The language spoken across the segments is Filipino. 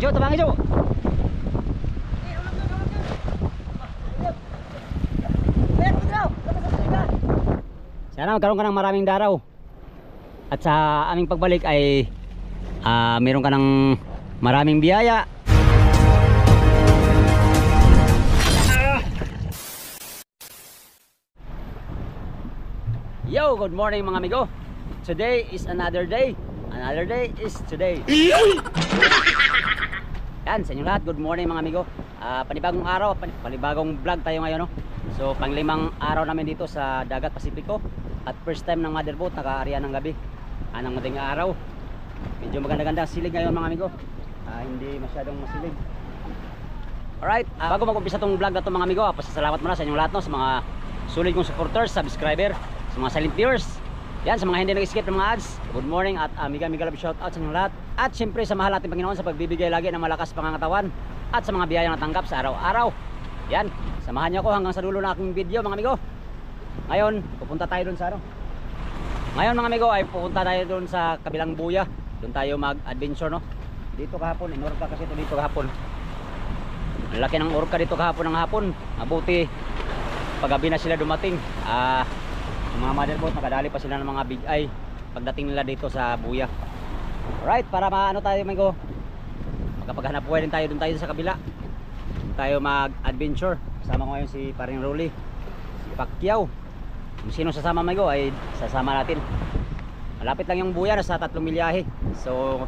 Jo, tabangi Jo. Sana magkaroon ka ng maraming daraw. At sa aming pagbalik ay meron ka ng maraming biyaya. Yo, good morning mga amigo. Today is another day. Another day is today. Yan, sa inyo lahat, good morning mga amigo. Panibagong araw, panibagong vlog tayo ngayon, no? So, panglimang araw namin dito sa Dagat Pasipiko. At first time ng motherboat, naka-area ng gabi. Ng madaling araw. Medyo maganda-ganda silig ngayon mga amigo. Hindi masyadong masilig. Alright, bago mag-umpisa tong vlog na to mga amigo, pasasalamat muna sa inyong lahat, no? Sa mga sulit kong supporters, subscriber, sa mga silent viewers. Yan, sa mga hindi nag-skip ng mga ads, good morning at mega love shout out sa inyong lahat. At syempre sa mahal nating Panginoon sa pagbibigay lagi ng malakas pangangatawan at sa mga biyayang natanggap sa araw-araw. Yan, samahan niyo ako hanggang sa dulo ng aking video mga amigo. Ngayon, pupunta tayo dun sa Ngayon mga amigo ay pupunta tayo dun sa kabilang buya. Doon tayo mag-adventure, no? Dito kahapon, inorka kasi ito dito kahapon. Ang laki ng orka dito kahapon ng hapon. Mabuti paggabi na sila dumating. Mga motherboat, nakadali pa sila ng mga big eye pagdating nila dito sa buya. Alright, para maano tayo amigo, magkapaghanap buhay din tayo dun tayo sa kabila. Doon tayo mag-adventure. Kasama ko ngayon si Paring Rolly, si Pacquiao. Kung sino sasama amigo ay sasama natin. Malapit lang yung buya, nasa 3 milyahe. So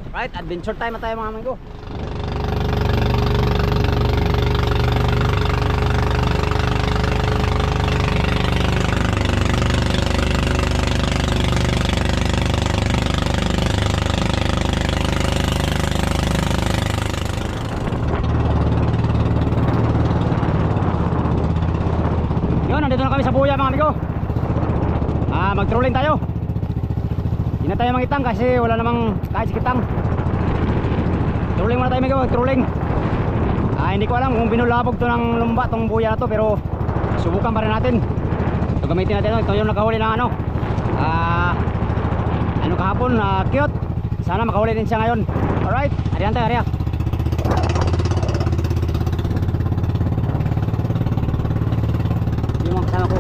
right, adventure time na tayo mga amigo. Nandito na kami sa buya mga amigo. Mag-trolling tayo. Hindi na tayo mangitang kasi wala namang kahit sikitang. Trolling muna tayo amigo, mag-trolling. Hindi ko alam kung binulabog to ng lumba tong buya na to, pero subukan pa rin natin. So gamitin natin ito yung nakahuli ng ano kahapon, cute. Sana makahuli din siya ngayon. Alright, arihan tayo, arihan. Kasama ko.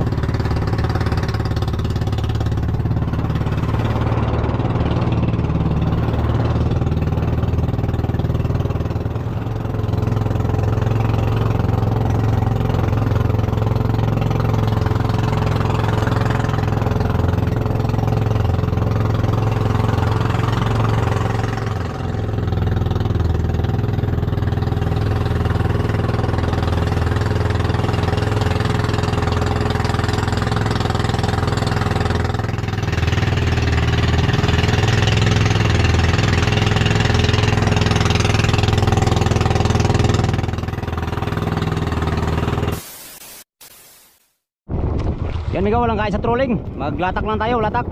Yan amigo, walang kain sa trolling. Maglatak lang tayo, latak.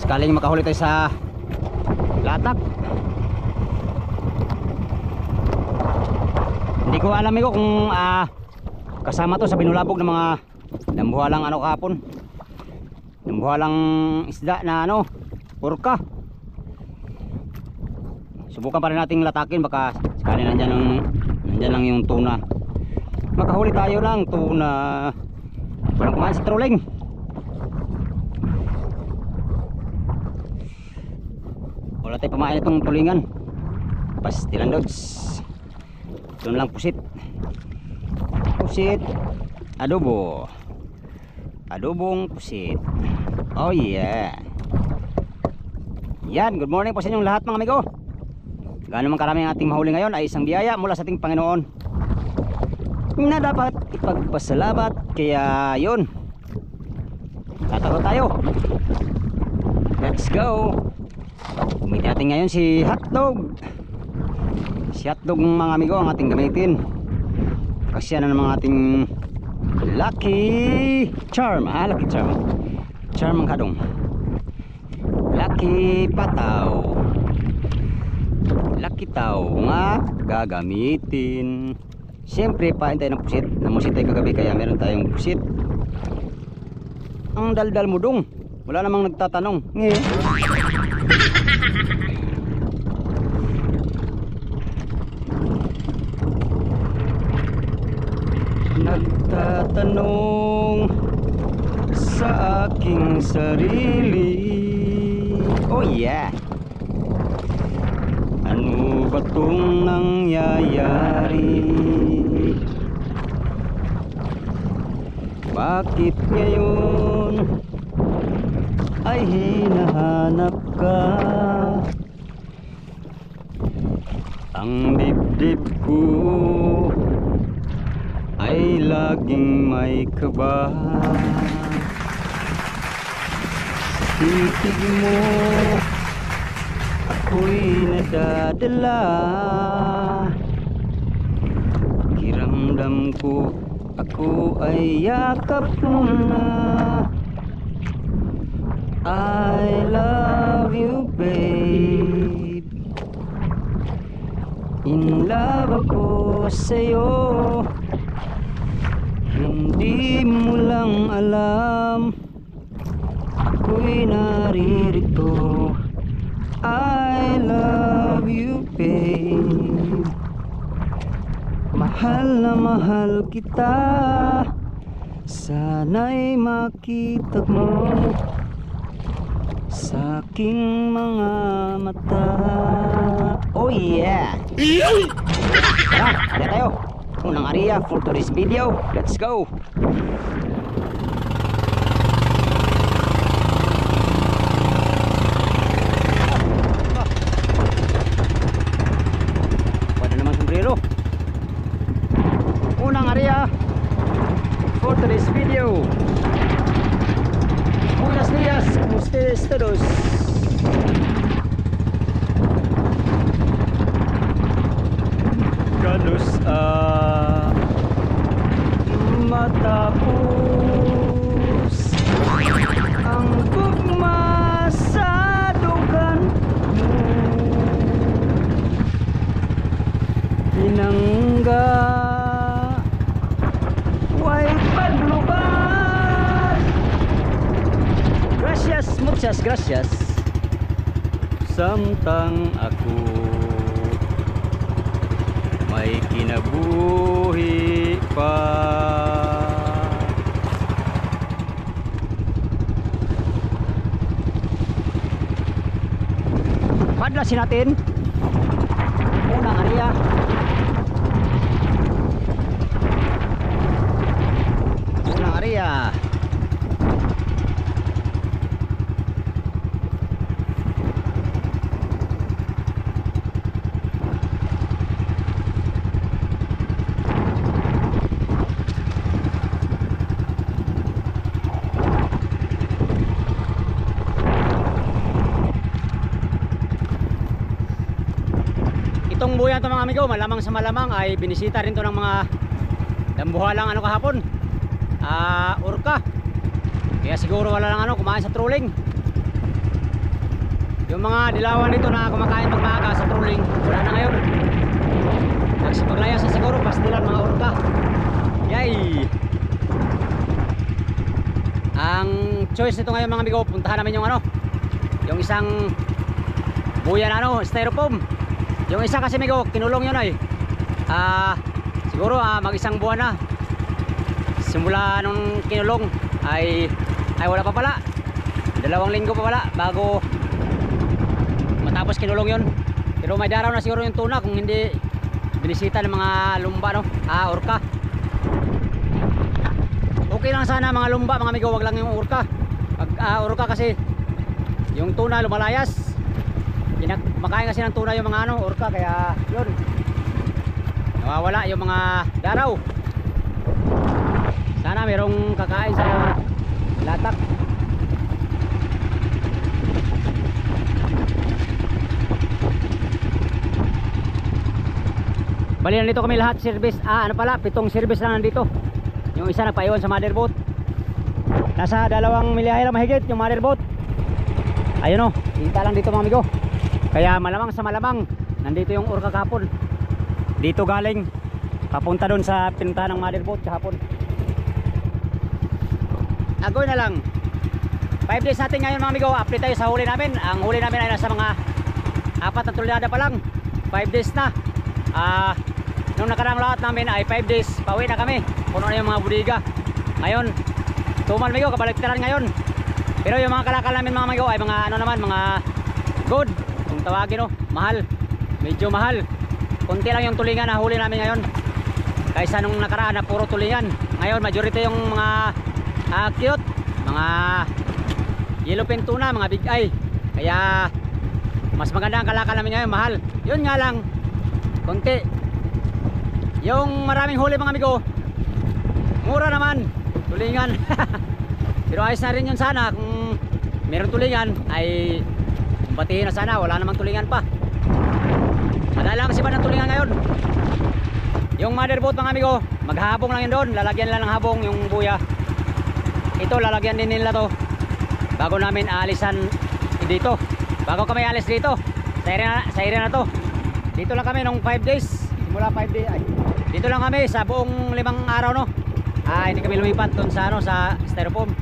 Sakaling makahuli tayo sa latak. Hindi ko alam amigo kung kasama to sa binulabog ng mga nambuhalang kahapon. Nambuhalang isda na orka. Subukan pa rin nating latakin, baka sakaling nandyan lang yung tuna. Makahuli tayo ng tuna. Walang kumain sa trolling. Wala tayo pamain itong tulingan. Pastilan dods. Ito na lang pusit. Pusit. Adobo. Adobong pusit. Oh yeah. Yan, good morning po sa inyong lahat mga amigo. Gaano man karami ang ating mahuli ngayon ay isang biyaya mula sa ating Panginoon na dapat ipagpasalamat. Kaya yun, tatalo tayo. Let's go. Gamitin natin ngayon si hotdog. Si hotdog mga amigo ang ating gamitin. Kasi yan ang mga ating lucky charm. Lucky charm. Charm ang kadong. Lucky pataw. Lucky tao nga gagamitin. Siyempre pain tayo ng pusit. Namusit tayo kagabi kaya meron tayong pusit. Ang daldal mo dong. Wala namang nagtatanong. Nagtatanong sa aking sarili, oh yeah, ano ba tong nangyayari? Bakit ngayon ay hinahanap ka? Ang dibdib ko ay laging may kaba. Titig mo ako'y nadadala. Pakiramdam ko ako ay yakap mo na. I love you babe, in love ako sa'yo. Hindi mo lang alam, ako'y naririto. I love you babe, mahal na mahal kita. Sana'y makita mo sa aking mga mata. Oh yeah! Tara, kaya tayo. Unang area for today's video. Let's go! Pwede naman sombrero. Unang area for today's video. Buenos días, ¿cómo ustedes todos? Kalos matapos ang gugma sa dugan mo, pinangga way paglubad. Gracias, muchas gracias. Samtang ako may kinabuhi pa. Padlasin natin unang area. Unang area. Itong buyan to mga amigo, malamang sa malamang ay binisita rin to ng mga dambuhalang ano kahapon, orca. Kaya siguro wala lang ano, kumain sa trolling. Yung mga dilawan dito na kumakain magmaaga sa trolling, wala na ngayon. Nagsipaglayas na siguro, pastilan mga orca. Yay! Ang choice nito ngayon mga amigo, puntahan namin yung ano, yung isang buyan ano, styrofoam. Yung isa kasi amigo, kinulong yun ay siguro mag-isang buwan na. Simula nung kinulong ay wala pa pala. 2 linggo pa pala bago matapos kinulong yun. Pero may daraw na siguro yung tuna kung hindi binisita ng mga lumba no, orca. Okay lang sana mga lumba mga amigo, wag lang yung orca. Pag orca kasi yung tuna lumalayas. Makain kasi ng tuna yung mga ano, orca, kaya yun nawawala yung mga daraw. Sana merong kakain sa latak. Bali nandito kami lahat service, ano pala, 7 service lang nandito. Yung isa nagpaiwan sa motherboat. Nasa 2 milyahe lang mahigit yung motherboat. Ayun o, kita lang dito mga amigo. Kaya malamang sa malamang nandito yung orca kahapon. Dito galing papunta doon sa pinuntahan ng motherboat kahapon. Agoy na lang 5 days natin ngayon mga amigo. Update tayo sa huli namin. Ang huli namin ay nasa mga 4 na tonelada pa lang. 5 days na. nung nakaraang lahat namin ay 5 days, pauwi na kami. Puno na yung mga budiga. Ngayon, tumal migo, kabaliktaran ngayon. Pero yung mga kalakal namin mga migo ay mga ano naman, mga good. Kung tawagin no, mahal. Medyo mahal. Kunti lang yung tulingan na huli namin ngayon. Kaysa nung nakaraan na puro tulingan. Ngayon, majority yung mga cute, mga yellowfin tuna, mga big eye. Kaya mas maganda ang kalakal namin ngayon, mahal. Yun nga lang, konti. Yung maraming huli mga amigo, mura naman, tulingan. Pero ayos na rin yun sana. Kung meron tulingan ay batiin na sana, wala namang tulingan pa. Madala kasi ba ng tulingan ngayon? Yung motherboat mga amigo, maghahabong lang yun doon. Lalagyan lang ng habong yung buya. Ito lalagyan din nila to bago namin aalisan dito. Bago kami alis dito sa area na to. Dito lang kami nung 5 days. Simula 5 days ay. Dito lang kami sa buong 5 araw no. Hindi kami lumipat doon sa ano, sa Styrofoam.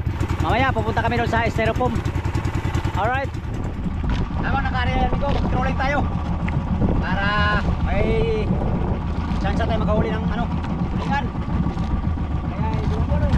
Mamaya pupunta kami doon sa Styrofoam. Alright. Habang naka-area amigo, mag-trolling tayo. Para may chance tayo makahuli ng ano, tulingan. Kaya doon mo no.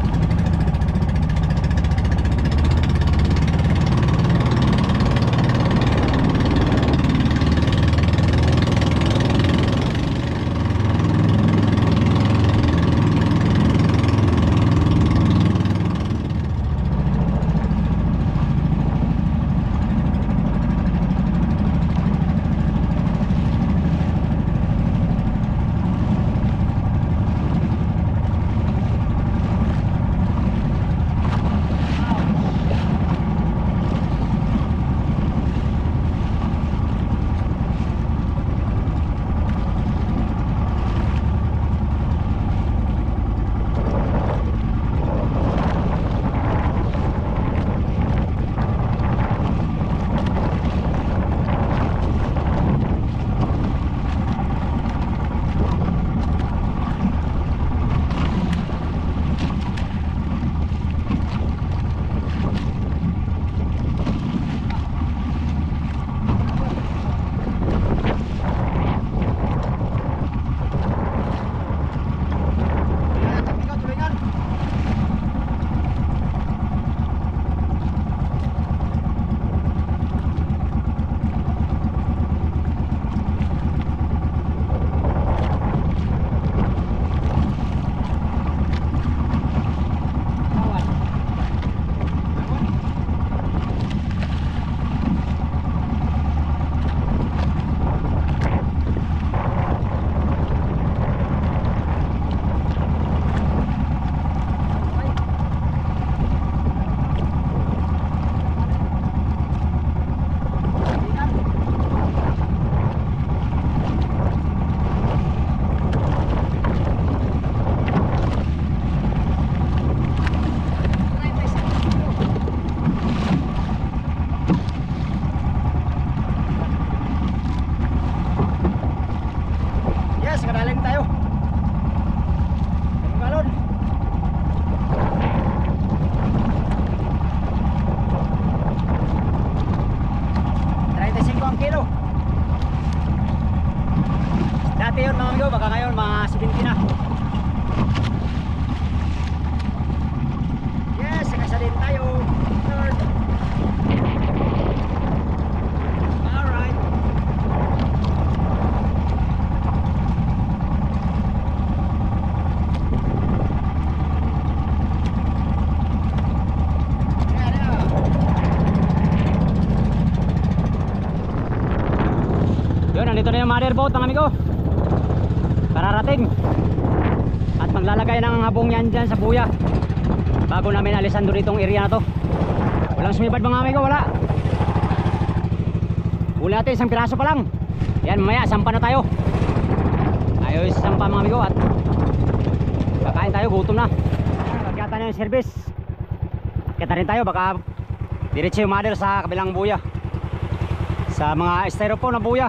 Nandito na yung motherboat mga amigo, kararating at maglalagay ng habong yan dyan sa buya bago namin alisan doon itong area na to. Walang sumibad mga amigo, wala. Huli natin isang piraso pa lang. Yan, mamaya sampa na tayo. Ayos sampa mga amigo at kakain tayo, gutom na. Pagkata na yung service, kita rin tayo, baka diretso yung mother sa kabilang buya, sa mga styrofoam na buya.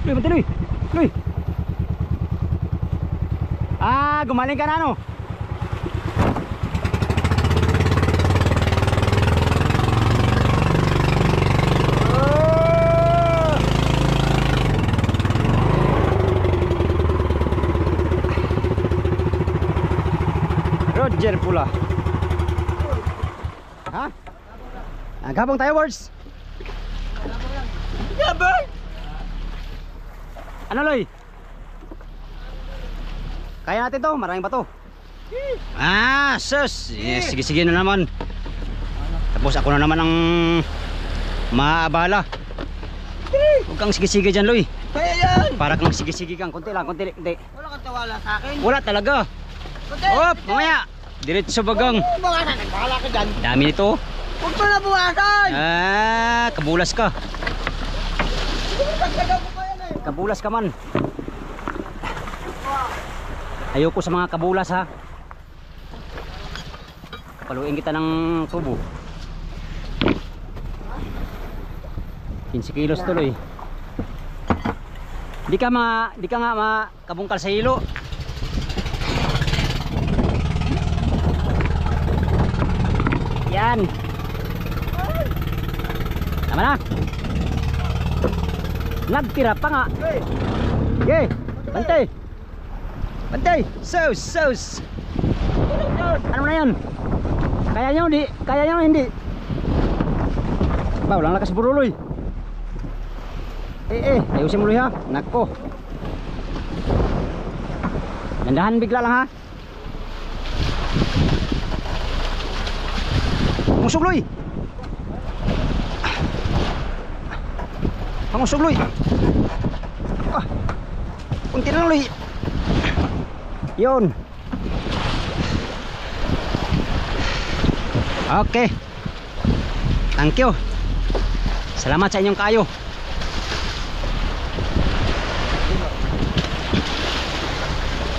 Luy, mati Luy. Luy. Gumaling ka na no. Jer pula. Ha? Gabong tayo, words. Gabong. Ano, Loy? Kaya natin to, maraming bato. Sus. Yes, sige-sige na naman. Tapos ako na naman ang maabala. Huwag kang sige-sige dyan, Loy. Kaya yan! Para kang sige-sige kang, konti lang, konti. Wala kang tawala sa akin. Wala talaga. Op, mamaya. Diretso bagang. Bawasan, nagbahala ka dyan. Dami nito. Huwag mo na buwasan! Kabulas ka. Nagdagan mo pa yan eh. Kabulas ka man. Ayoko sa mga kabulas ha. Paluin kita ng tubo. 15 kilos tuloy. Di ka nga makabungkal sa hilo. Yan. Tama na. Nagtira pa nga. Okay. Bantay. Bantay. Sus. Ano na yan? Kaya nyo hindi? Kaya nyo hindi? Ba, walang lakas buruloy. Ayusin mo Loy ha. Nako. Dandahan bigla lang ha. Musog Loy. Musog Loy. Kunti na lang Loy. Yun. Okay. Thank you. Salamat sa inyong kayo.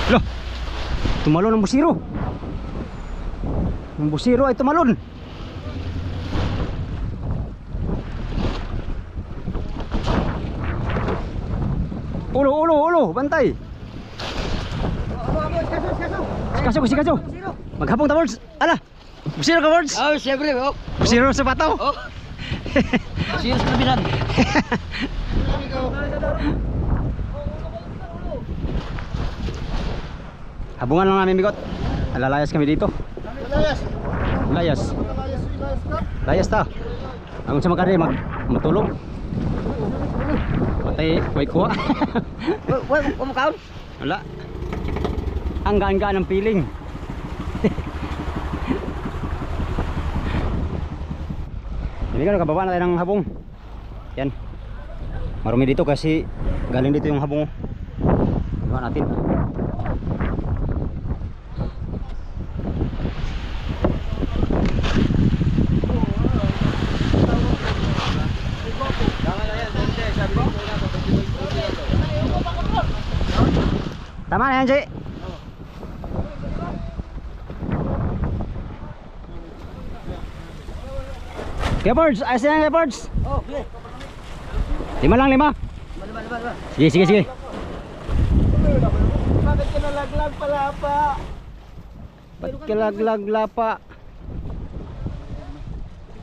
Loh, tumalon ang busiro. Ang busiro ay tumalon. Ulo, bantay. Sikaso. Maghapong ta, Words. Ala, busiro ka, Words. Oh, siyempre. Oh. Busiro sa pataw. Oh. Busiro sa labinan. Habungan lang namin bigot. Lalayas kami dito. Layas ta. Ang sa makari matulog. Patay, way kuha. Wait, umakaon? Wala. Ang gaan-gaan ng piling. Hindi ka nakababa na tayo ng habong. Yan. Marumi dito kasi galing dito yung habong. Baba natin. Tama na yan, Jay. Kaya birds, ayos na yan kaya birds. Oh, okay. 5 lang. Diba? Sige. Bakit ka nalaglag pala pa? Ba't kalaglag lapa?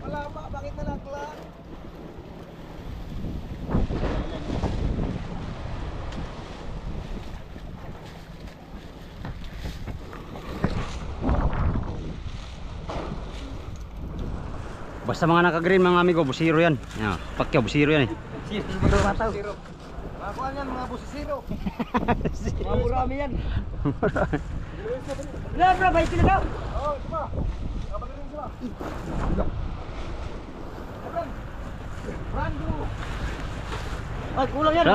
Wala pa, bakit nalaglag? Basta mga naka-green mga amigo, busiro yan. Yan, pakyaw, busiro yan eh. Busiro. Mga yan, mga busisiro. Mga murami yan. Wala bro, baik sila daw. Oo, diba? Kapagaling sila. Brando. Ay, kulang yan.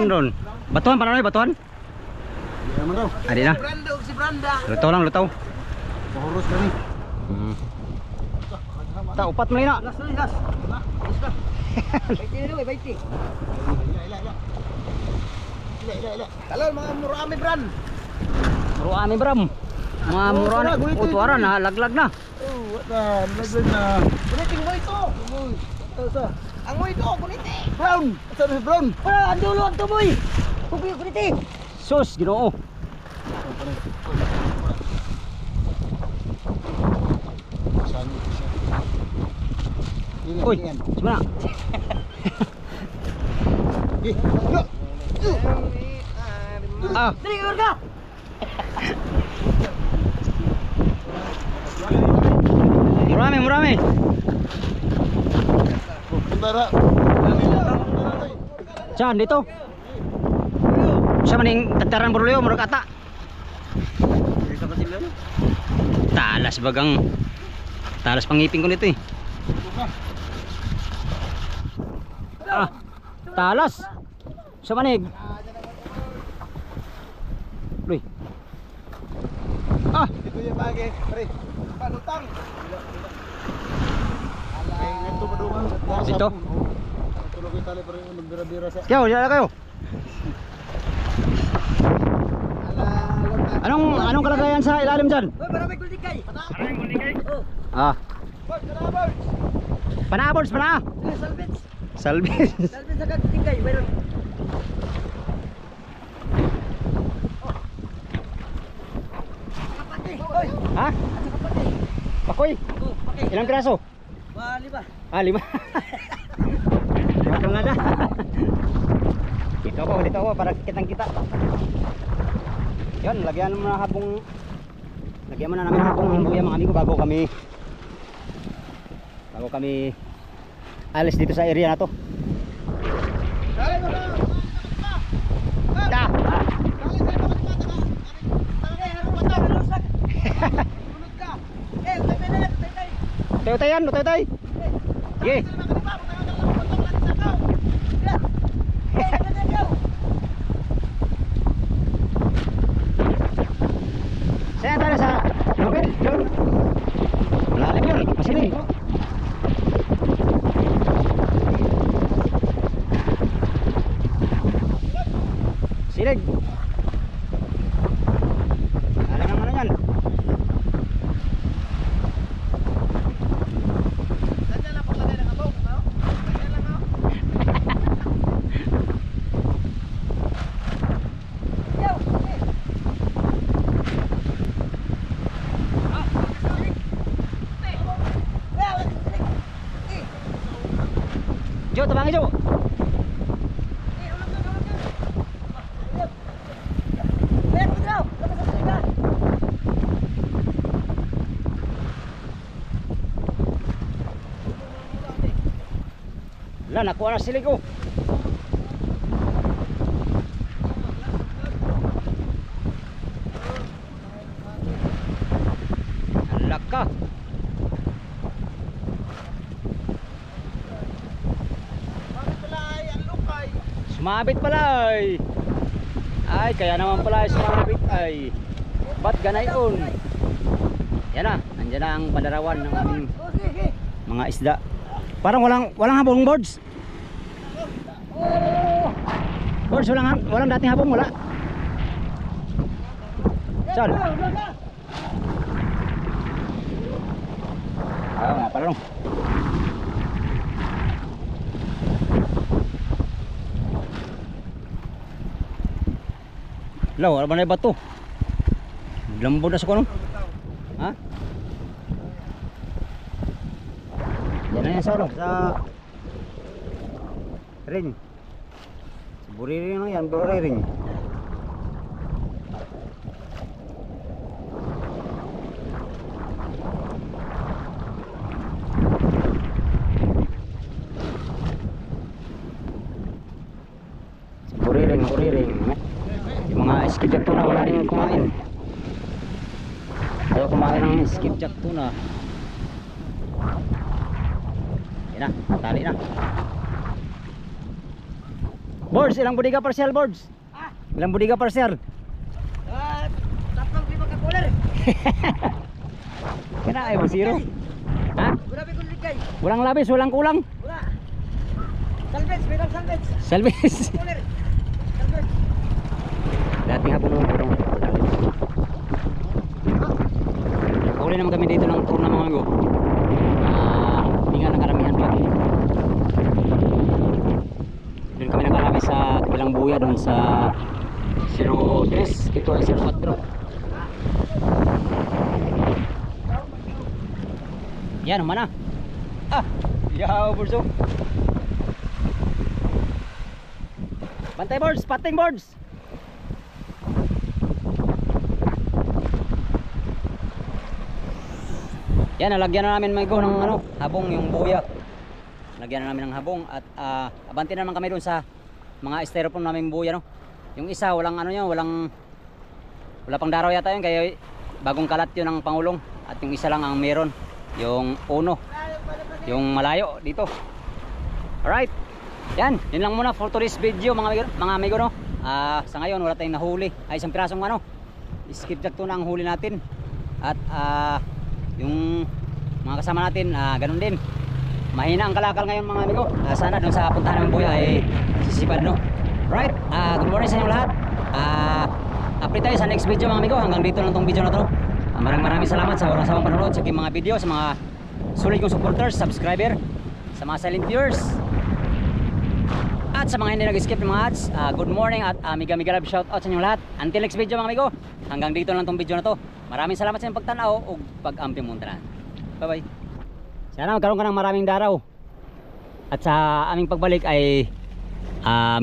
Run. Batuhan pa na rin, batuhan? Hindi naman daw. Adi na. Brando, si Branda. Lutaw. Mahurus kami. Ta, upat mo na. Las. Las ka. Baiti na daw eh, baiti. Ila. Talon, mga murami brand. Ruami bram. Mga muruan, utuaran na, laglag na. Oh, laglag na. Kuniting mo ito. Ang mo ito, kuniti. Brown. Saan si Brown? Ang dulo, ang tuboy. Kuniti. Sus, Ginoo. Uy, semana. Dali, keluar ka. Murami, murami. Tara. Saan dito? Siya maning tataran burulyo murag ata. Talas bagang talas pangipin ko nito eh. Ah, talas. Siya manig. Luy. Ah, Ito yung bagay. Pre. Panutang. Ito pa doon. Dito? Tulog yung tali pa rin magbira-bira sa... kayo, diyan kayo. Anong kalagayan sa ilalim dyan? Maraming kulikay. Maraming kulikay? Oo. Ah, Birds, kanabirds. panabols, pana. Salvits. Salvis. Salvits sa kulikay. Mayroon. Kapatid. Oy. Ha? Kapatid. Pakoy. Oh, pakay. Ilang piraso? Wali ba? Ah, 5. Bakal na na. Dito ako para kitang kita. Yun, lagyan mo na habong lagyan mo na namin habong ang buya mga amigo bago kami alis dito sa area na to. Dali mo na. Da. Dali sa mga mata. Dali ano ba ta? Lusak. Tulog ka. Tayo-tayan, tayo-tay. Sige. Saya tayo sa lubid. Yun. Malalim yun. Masiling. Silig. Alam naman na yan. Jo, tabangi Jo. Lah, nakuha na silig ko. Alak ka. Sumabit pala ay. Ay, kaya naman pala ay sumabit ay. Ba't ganayon? Yan na, nandiyan na ang panarawan ng aming mga isda. Parang walang habong birds. Birds, walang dating habong, wala. Saan? Ah, nga pala no. Law, ano ba na yung bato? Lambo na sa kuno. Ha? Yan na yan sa ano? Sa ring. Buriring lang yan, buriring. Buriring. Yung mga skipjack tuna wala din kumain. Ayaw kumain ng skipjack tuna. Yan na, natali na. Boards, ilang budiga parcel boards? Ilang budiga parcel? 3-5 ka kuler. Kena ay mo zero. Ha? Grabe kung ligay. Walang labis, walang kulang. Wala. Salvits, mayroon salvits. Salvis. Kuler. Salvits. Dating hapon naman pero nakahuli naman kami dito ng tour ng mga go. Hindi nga nakaramihan pa. Doon kami nakarami sa kabilang buya doon sa 03. Ito ay 04. Yan, mana? Ah, yaw burso. Bantay boards, patting boards. Yan, nalagyan na namin amigo ng ano, habong yung buya. Lagyan na namin ng habong at abante na naman kami doon sa mga styrofoam namin buya, no. Yung isa walang ano yun, wala pang daraw yata yun, kaya bagong kalat yun ng pangulong. At yung isa lang ang meron, yung uno, yung malayo dito. Alright, yan, yun lang muna for today's video mga amigo, no. Sa ngayon wala tayong nahuli, ay isang pirasong ano, skip jack tuna ang huli natin. At yung mga kasama natin, ganun din, mahina ang kalakal ngayon mga amigo. Sana doon sa puntahan ng buya ay sisipad, no. Right, good morning sa inyo lahat. Update tayo sa next video mga amigo. Hanggang dito lang tong video na to. Maraming salamat sa walang sawang panonood sa aking mga video, sa mga sulit kong supporters, subscriber, sa mga silent viewers, at sa mga hindi nag-skip ng mga ads. Good morning at mega love shout out sa inyo lahat. Until next video mga amigo. Hanggang dito lang tong video na to. Maraming salamat sa inyong pagtanaw o pag-amping muntanan. Bye bye. Sana magkaroon ka ng maraming daraw. At sa aming pagbalik ay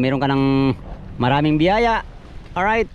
meron ka ng maraming biyaya. Alright.